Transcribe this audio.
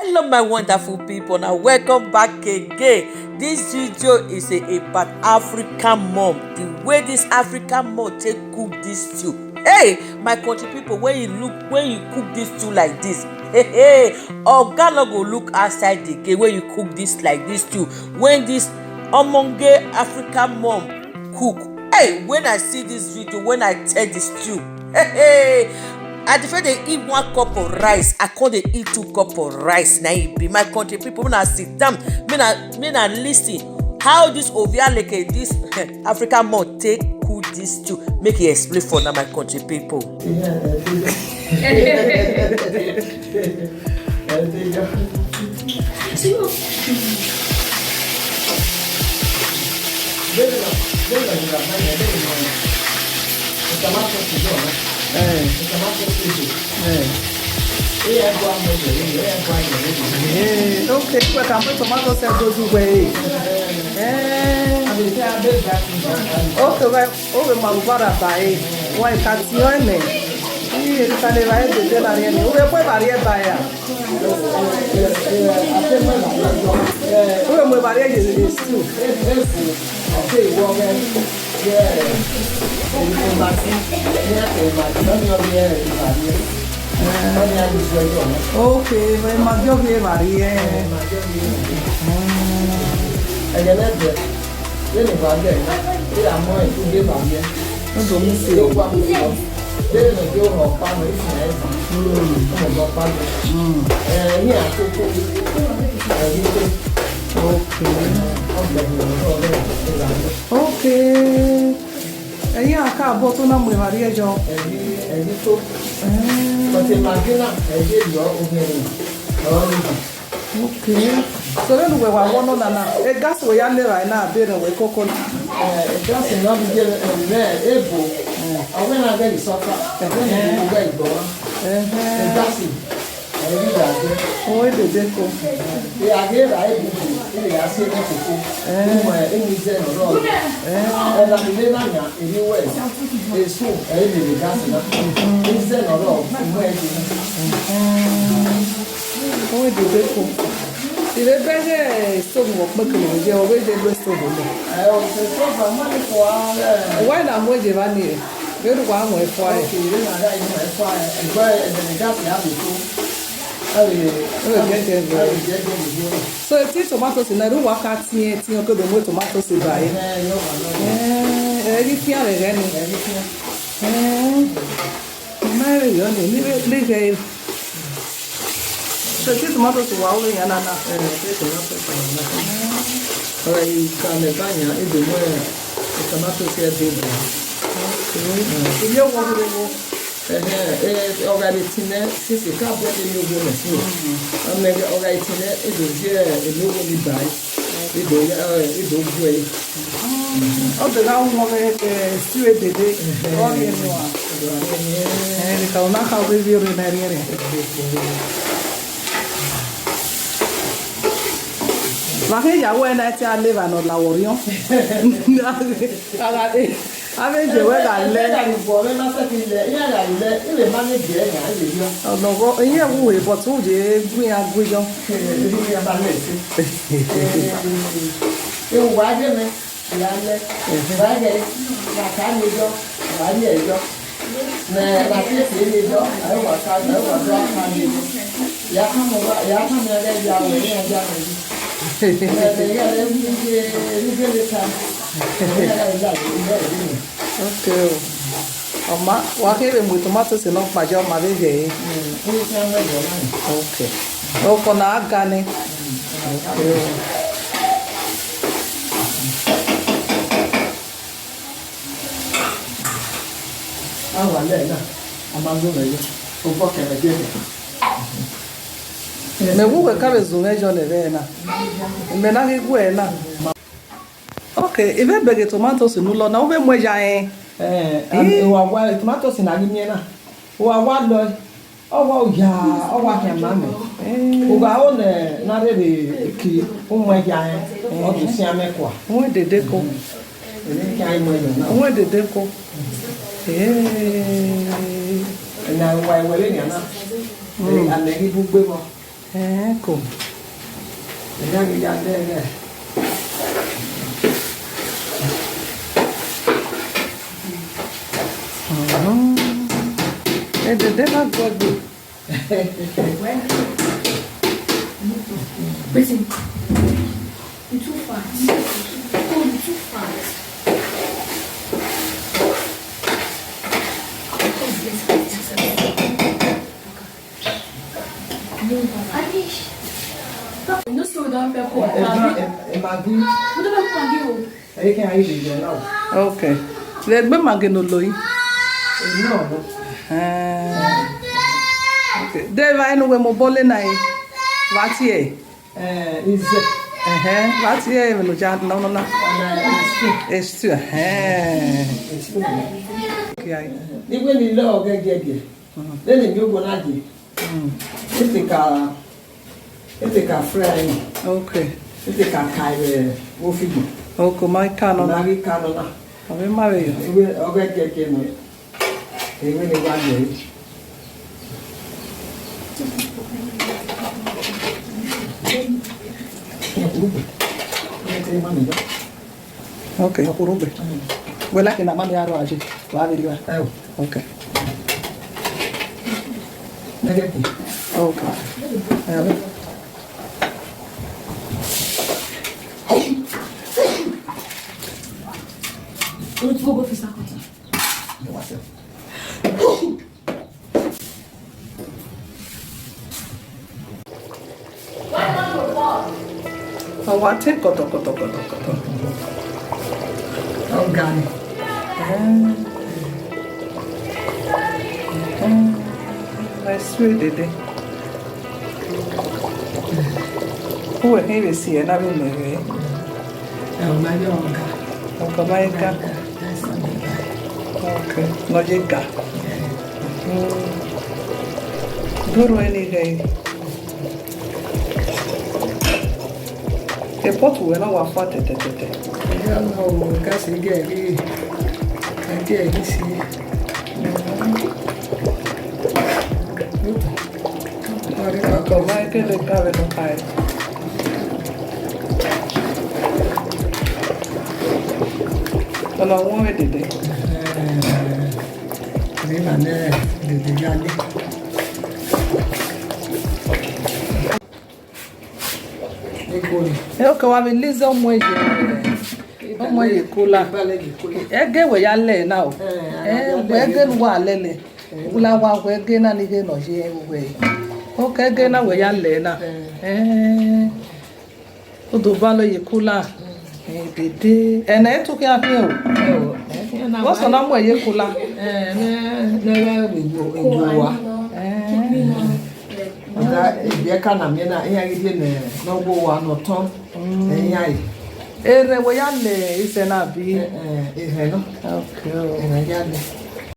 Hello my wonderful people, now welcome back again. This video is about African mom, the way this African mom take cook this stew. Hey my country people, when you cook this stew like this, oga no go look outside the gate when you cook this like this stew. When this omonge African mom cook, hey, when I see this video, when I tell the stew, I prefer they eat 1 cup of rice, I call they eat 2 cup of rice. Now it be my country people, when I sit down, me na listen how this ovialeke, this African mom take cook this stew. Make it explain for now my country people. Okay, well, I'm put tomato sauce goes away. Okay, well, over my brother by why can't you own me? You can never the dinner in you. We're quite a buyer. We're my is too. Okay, well, my job here, Maria. And then let them go there. They are more to give up here. Don't miss it. They don't go on family. Okay. And yeah, I can't bottle them with Maria John. But imagine I did your okay. So then we were one on another. A gas we are right now, better with coconut. It doesn't not be there, able. I when I get suffer, and then you go and that's it. Oh, it is difficult. They are here, I do. They are saying to cook. And I'm living anywhere. It's so, I live in gas. It's a lot of oh, it is difficult. Il est bien stove work make no je o we dey go stove no. O se stove money for why na mo je ba ni. We do kwa mo e for ai. Ile na ga imo e for ai. E gba e dey gas ya bi to. So if you tomatoes in a room, I can't see it. You could do tomatoes in buy. Everything again. Everything. So if tomatoes are all in another. I can't buy it. The tomatoes are big. If you want to already tinner, since you can't get a new woman. I make it already tinner, it was here, a new woman buy. It don't break. Oh, the round woman stew the day, all in one. And it's all not how we will remain. Maria, when I tell live and on Laurion, I mean, the way I let you for him, I said, you manage it. Oh, no, here we were told you, we are good. You wagon it, wagon it, I can't go, I hear you. Like this, I was out, I was out. Yakam, okay. Oma, what even with tomatoes in off my job, my baby. Okay. Oh, for now, Gani. Okay. I want that. I'm not going to fuck again. Me wuwe kabe zume jone vena. Me na higwe na. Okay, ibe bege tomatoes nulo na ube mweja wa tomatoes na gimi na. Wa lo. Owa ya mame. Uga one na re ki mweja o du si amekwa. Mwe dede ko. Ele kai mweja na. Mwe dede ko. Na wa wele ni na. And then he book Ecco. Vediamo che già deve. E deve guardare. Listen. You're too fast. Oh, you're too fast. Anish. No slow down per quoi. E maggi. Vous devez prendre. E che hai di no? Ok. Le be mageno loi. No. Ok. Deva enu we mo bole nai. Vati e. Is Vati e no ja no. Estu. Okay. Igwe ni lo gege. Lele mi ogo na ji. Ete ka fry. Okay. Ete ka kai wo figi. Oko mai kano na. Mari kano na. Ave mare yo. Igwe oge gege no. Igwe ni wa ni. Okay, kurube. Wela kina mami aro aje. Wa veri wa. Okay. Okay. Tu vou fazer ça comme ça. Awate koto. Organi. Nice dede. Uwe hivi si na vile. Maionga. Okamaika. Okay. Nojika. Duro eni gay. E potu we na wa fa tete. Ya no kasi geri. Geri si. Okamaika le kave no kai. Ona won we dede. Ni na ne de gani. Oke wa bilize ọmọ ye kula. Ege we ya le na o. We ege nu wa lele. Kula wa we ege na ni ge no je we. Oke ege na we ya le na. O do ba lo ye kula. Dede. Ena etu ki afi o. Wọ́n sọ náà mọ̀ èyí kula. N'ẹ̀rẹ́ ìgbò wa. Ọ̀dà ìbíẹ́ká nà mí náà ẹ̀yà gidi n'ọgbó wa n'ọ̀tọ́ ẹ̀yà yìí. Ere we ya le ise na bi. Ìhẹ̀ náà. Okay. Ìhẹ̀ yá lẹ̀.